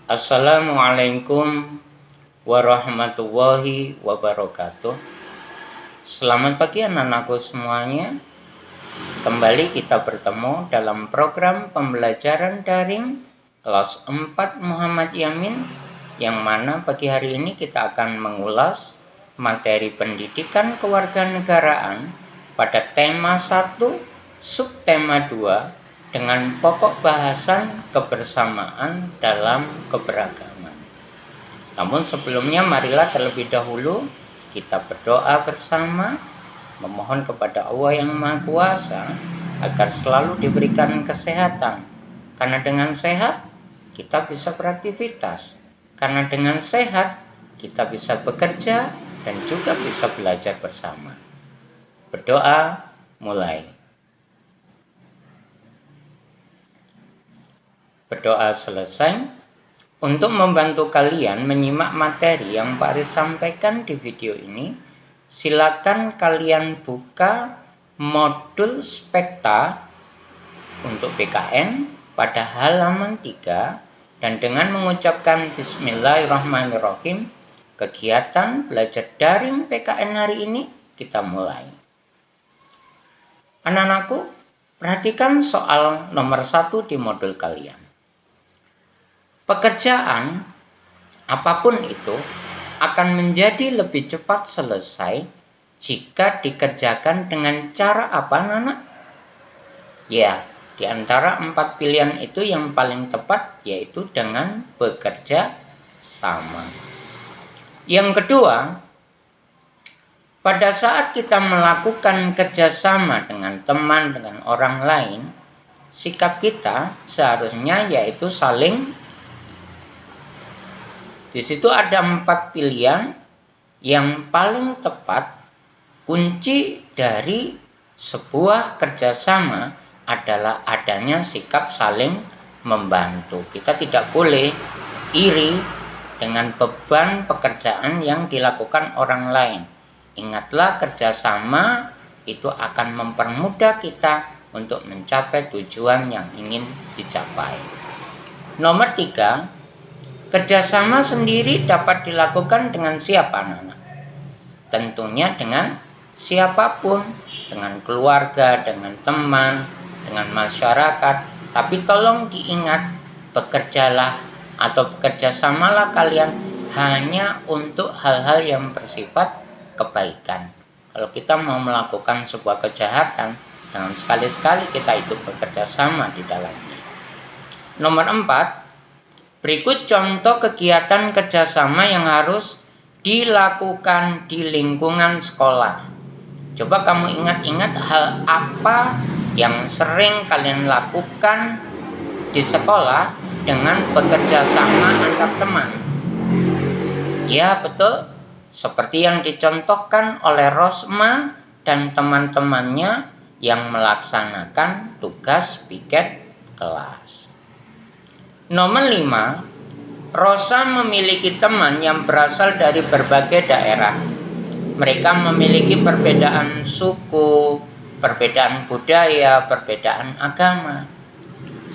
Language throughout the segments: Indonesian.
Assalamualaikum warahmatullahi wabarakatuh. Selamat pagi anak-anakku semuanya. Kembali kita bertemu dalam program pembelajaran daring kelas 4 Muhammad Yamin, yang mana pagi hari ini kita akan mengulas materi pendidikan kewarganegaraan pada tema 1, subtema 2, dengan pokok bahasan kebersamaan dalam keberagaman. Namun sebelumnya marilah terlebih dahulu kita berdoa bersama, memohon kepada Allah yang Maha Kuasa agar selalu diberikan kesehatan. Karena dengan sehat kita bisa beraktivitas. Karena dengan sehat kita bisa bekerja dan juga bisa belajar bersama. Berdoa mulai. Berdoa selesai. Untuk membantu kalian menyimak materi yang Pak Aris sampaikan di video ini, silakan kalian buka modul spekta untuk PKN pada halaman 3 dan dengan mengucapkan Bismillahirrahmanirrahim, kegiatan belajar daring PKN hari ini kita mulai. Anak-anakku, perhatikan soal nomor 1 di modul kalian. Pekerjaan apapun itu akan menjadi lebih cepat selesai jika dikerjakan dengan cara apa, anak? Ya, di antara 4 pilihan itu yang paling tepat yaitu dengan bekerja sama. Yang kedua, pada saat kita melakukan kerjasama dengan teman, dengan orang lain, sikap kita seharusnya yaitu saling. Di situ ada 4 pilihan yang paling tepat. Kunci dari sebuah kerjasama adalah adanya sikap saling membantu. Kita tidak boleh iri dengan beban pekerjaan yang dilakukan orang lain. Ingatlah, kerjasama itu akan mempermudah kita untuk mencapai tujuan yang ingin dicapai. Nomor 3, kerjasama sendiri dapat dilakukan dengan siapa, anak? Tentunya dengan siapapun, dengan keluarga, dengan teman, dengan masyarakat. Tapi tolong diingat, bekerjalah atau bekerjasamalah kalian hanya untuk hal-hal yang bersifat kebaikan. Kalau kita mau melakukan sebuah kejahatan, jangan sekali-sekali kita ikut bekerjasama di dalamnya. Nomor 4, berikut contoh kegiatan kerjasama yang harus dilakukan di lingkungan sekolah. Coba kamu ingat-ingat hal apa yang sering kalian lakukan di sekolah dengan bekerja sama antar teman. Ya, betul. Seperti yang dicontohkan oleh Rosma dan teman-temannya yang melaksanakan tugas piket kelas. Nomor 5, Rosa memiliki teman yang berasal dari berbagai daerah. Mereka memiliki perbedaan suku, perbedaan budaya, perbedaan agama.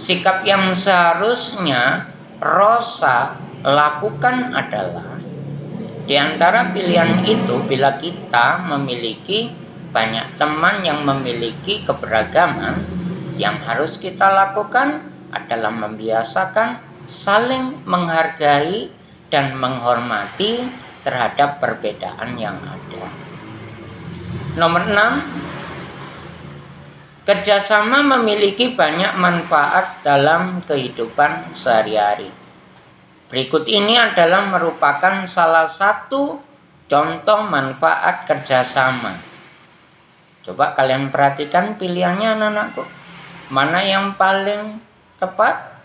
Sikap yang seharusnya Rosa lakukan adalah, di antara pilihan itu, bila kita memiliki banyak teman yang memiliki keberagaman, yang harus kita lakukan adalah membiasakan saling menghargai dan menghormati terhadap perbedaan yang ada. Nomor 6, kerjasama memiliki banyak manfaat dalam kehidupan sehari-hari. Berikut ini adalah merupakan salah satu contoh manfaat kerjasama. Coba kalian perhatikan pilihannya, anak-anakku. Mana yang paling tepat?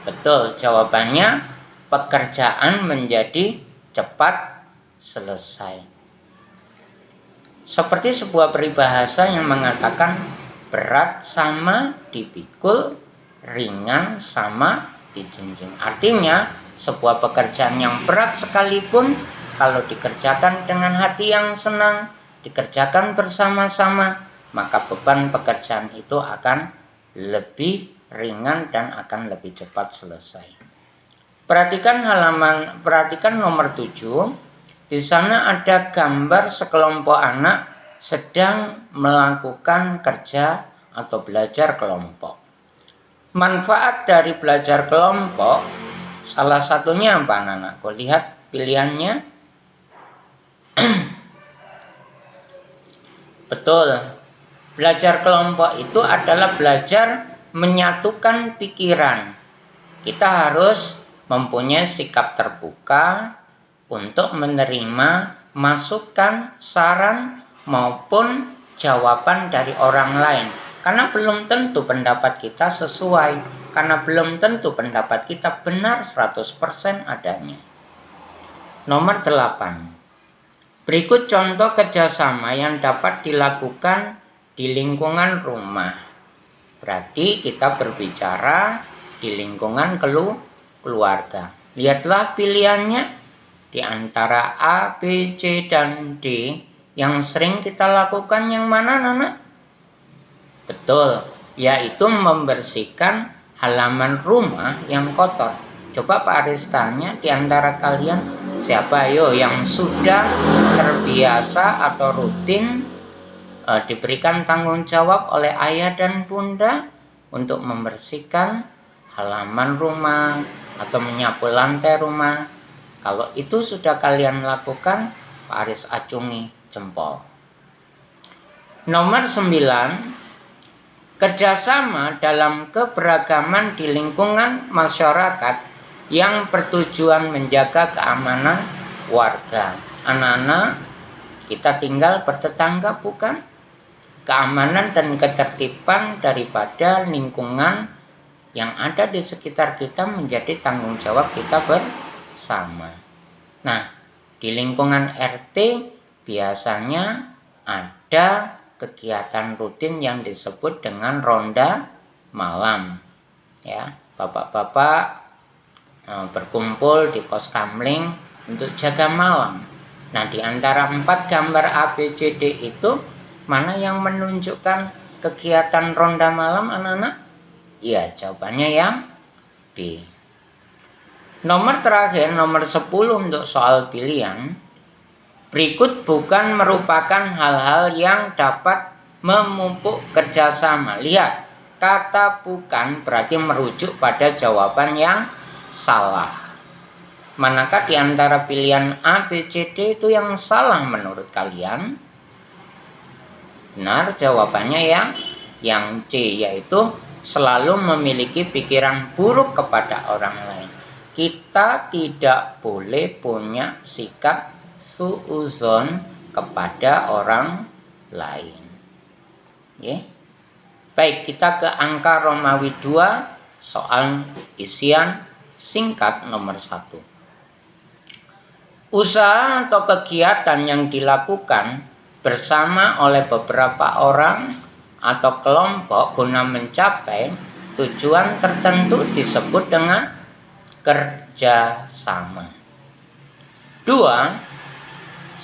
Betul, jawabannya pekerjaan menjadi cepat selesai. Seperti sebuah peribahasa yang mengatakan berat sama dipikul, ringan sama dijunjung. Artinya, sebuah pekerjaan yang berat sekalipun kalau dikerjakan dengan hati yang senang, dikerjakan bersama-sama, maka beban pekerjaan itu akan lebih ringan dan akan lebih cepat selesai. Perhatikan nomor 7. Di sana ada gambar sekelompok anak sedang melakukan kerja atau belajar kelompok. Manfaat dari belajar kelompok salah satunya apa, anak-anakku? Lihat pilihannya. Betul. Belajar kelompok itu adalah belajar menyatukan pikiran. Kita harus mempunyai sikap terbuka untuk menerima masukan, saran, maupun jawaban dari orang lain. Karena belum tentu pendapat kita sesuai. Karena belum tentu pendapat kita benar 100% adanya. Nomor 8. Berikut contoh kerjasama yang dapat dilakukan di lingkungan rumah. Berarti kita berbicara di lingkungan keluarga. Lihatlah pilihannya. Di antara A, B, C, dan D, yang sering kita lakukan yang mana, Nana? Betul, yaitu membersihkan halaman rumah yang kotor. Coba Pak Aris tanya, di antara kalian siapa yang sudah terbiasa atau rutin diberikan tanggung jawab oleh ayah dan bunda untuk membersihkan halaman rumah atau menyapu lantai rumah? Kalau itu sudah kalian lakukan, Pak Aris acungi jempol. Nomor 9. Kerjasama dalam keberagaman di lingkungan masyarakat yang bertujuan menjaga keamanan warga. Anak-anak, kita tinggal bertetangga, bukan? Keamanan dan ketertiban daripada lingkungan yang ada di sekitar kita menjadi tanggung jawab kita bersama. Nah, di lingkungan RT biasanya ada kegiatan rutin yang disebut dengan ronda malam. Ya, bapak-bapak berkumpul di pos kamling untuk jaga malam. Nah, di antara 4 gambar A, B, C, D itu mana yang menunjukkan kegiatan ronda malam, anak-anak? Iya, jawabannya yang B. Nomor terakhir, nomor 10 untuk soal pilihan. Berikut bukan merupakan hal-hal yang dapat memupuk kerjasama. Lihat, kata bukan berarti merujuk pada jawaban yang salah. Manakah di antara pilihan A, B, C, D itu yang salah menurut kalian? Benar, jawabannya yang C, yaitu selalu memiliki pikiran buruk kepada orang lain. Kita tidak boleh punya sikap suuzon kepada orang lain. Okay. Baik, kita ke angka Romawi 2, soal isian singkat nomor 1. Usaha atau kegiatan yang dilakukan bersama oleh beberapa orang atau kelompok guna mencapai tujuan tertentu disebut dengan kerjasama. 2.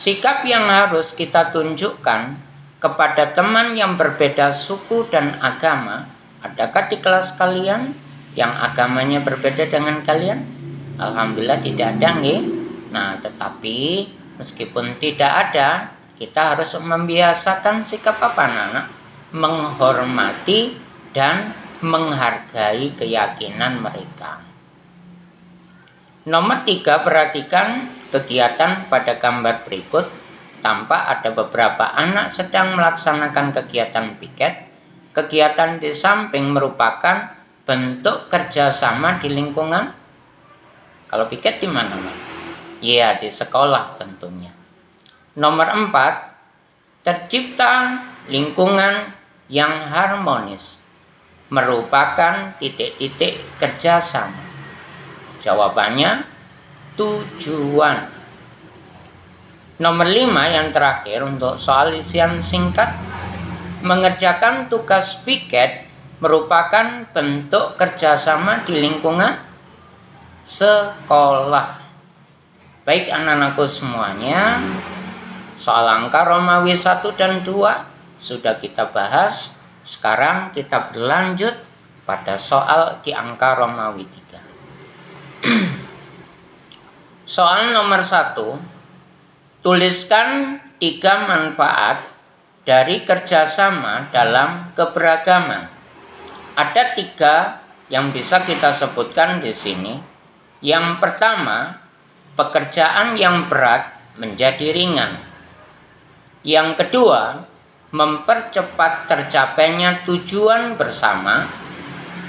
Sikap yang harus kita tunjukkan kepada teman yang berbeda suku dan agama. Adakah di kelas kalian yang agamanya berbeda dengan kalian? Alhamdulillah tidak ada, nggih. Nah, tetapi meskipun tidak ada, kita harus membiasakan sikap apa, anak-anak? Menghormati dan menghargai keyakinan mereka. Nomor 3, perhatikan kegiatan pada gambar berikut. Tampak ada beberapa anak sedang melaksanakan kegiatan piket. Kegiatan di samping merupakan bentuk kerjasama di lingkungan. Kalau piket di mana, Mas? Ya, di sekolah tentunya. Nomor 4, tercipta lingkungan yang harmonis merupakan titik-titik kerjasama. Jawabannya tujuan. Nomor 5 yang terakhir untuk soal isian singkat. Mengerjakan tugas piket merupakan bentuk kerjasama di lingkungan sekolah. Baik anak-anakku semuanya, soal angka Romawi 1 dan 2 sudah kita bahas. Sekarang kita berlanjut pada soal di angka Romawi 3. Soal nomor 1, tuliskan 3 manfaat dari kerjasama dalam keberagaman. Ada 3 yang bisa kita sebutkan di sini. Yang pertama, pekerjaan yang berat menjadi ringan. Yang kedua, mempercepat tercapainya tujuan bersama.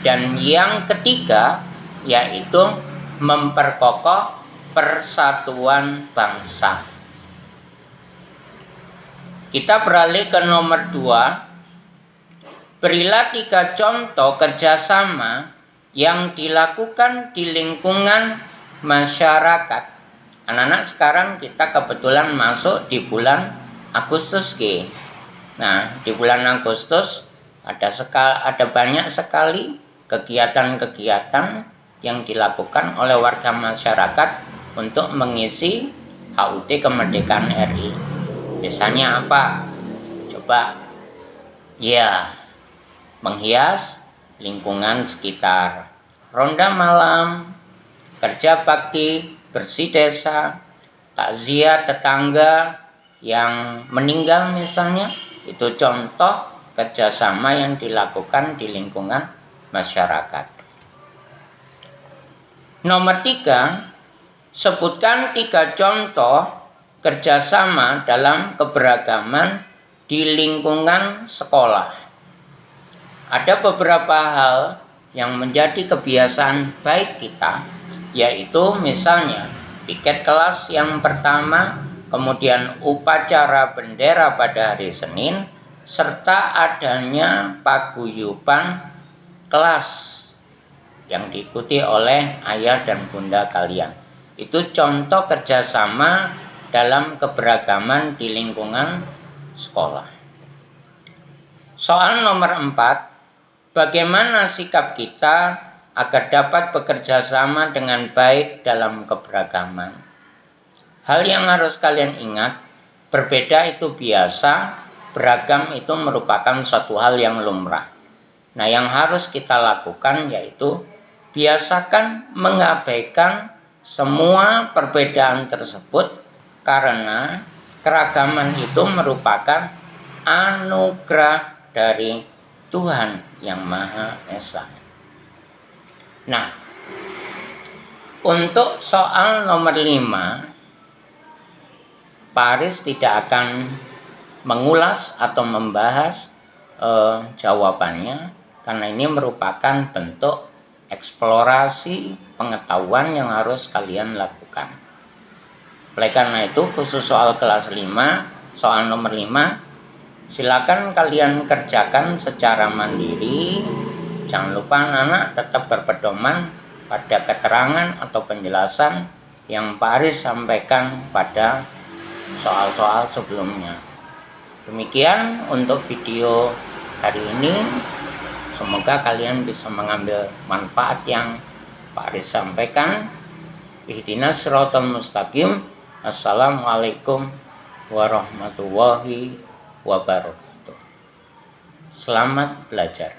Dan yang ketiga, yaitu memperkokoh persatuan bangsa. Kita beralih ke nomor 2. Berilah 3 contoh kerjasama yang dilakukan di lingkungan masyarakat. Anak-anak, sekarang kita kebetulan masuk di bulan Agustus. Nah, di bulan Agustus ada banyak sekali kegiatan-kegiatan yang dilakukan oleh warga masyarakat untuk mengisi HUT kemerdekaan RI. Biasanya apa? Coba. Ya, menghias lingkungan sekitar, ronda malam, kerja bakti, bersih desa, takziah tetangga yang meninggal misalnya. Itu contoh kerjasama yang dilakukan di lingkungan masyarakat. Nomor 3, sebutkan 3 contoh kerjasama dalam keberagaman di lingkungan sekolah. Ada beberapa hal yang menjadi kebiasaan baik kita, yaitu misalnya piket kelas yang pertama, kemudian upacara bendera pada hari Senin, serta adanya paguyuban kelas yang diikuti oleh ayah dan bunda kalian. Itu contoh kerjasama dalam keberagaman di lingkungan sekolah. Soal nomor 4, bagaimana sikap kita agar dapat bekerja sama dengan baik dalam keberagaman? Hal yang harus kalian ingat, berbeda itu biasa, beragam itu merupakan suatu hal yang lumrah. Nah, yang harus kita lakukan yaitu biasakan mengabaikan semua perbedaan tersebut, karena keragaman itu merupakan anugerah dari Tuhan Yang Maha Esa. Nah, untuk soal nomor 5, Pak Aris tidak akan mengulas atau membahas jawabannya, karena ini merupakan bentuk eksplorasi pengetahuan yang harus kalian lakukan. Oleh karena itu, khusus soal kelas 5, soal nomor 5, silakan kalian kerjakan secara mandiri. Jangan lupa anak-anak tetap berpedoman pada keterangan atau penjelasan yang Pak Aris sampaikan pada soal-soal sebelumnya. Demikian untuk video hari ini. Semoga kalian bisa mengambil manfaat yang Pak Aris sampaikan. Ihdinas siratal mustaqim. Assalamualaikum warahmatullahi wabarakatuh. Selamat belajar.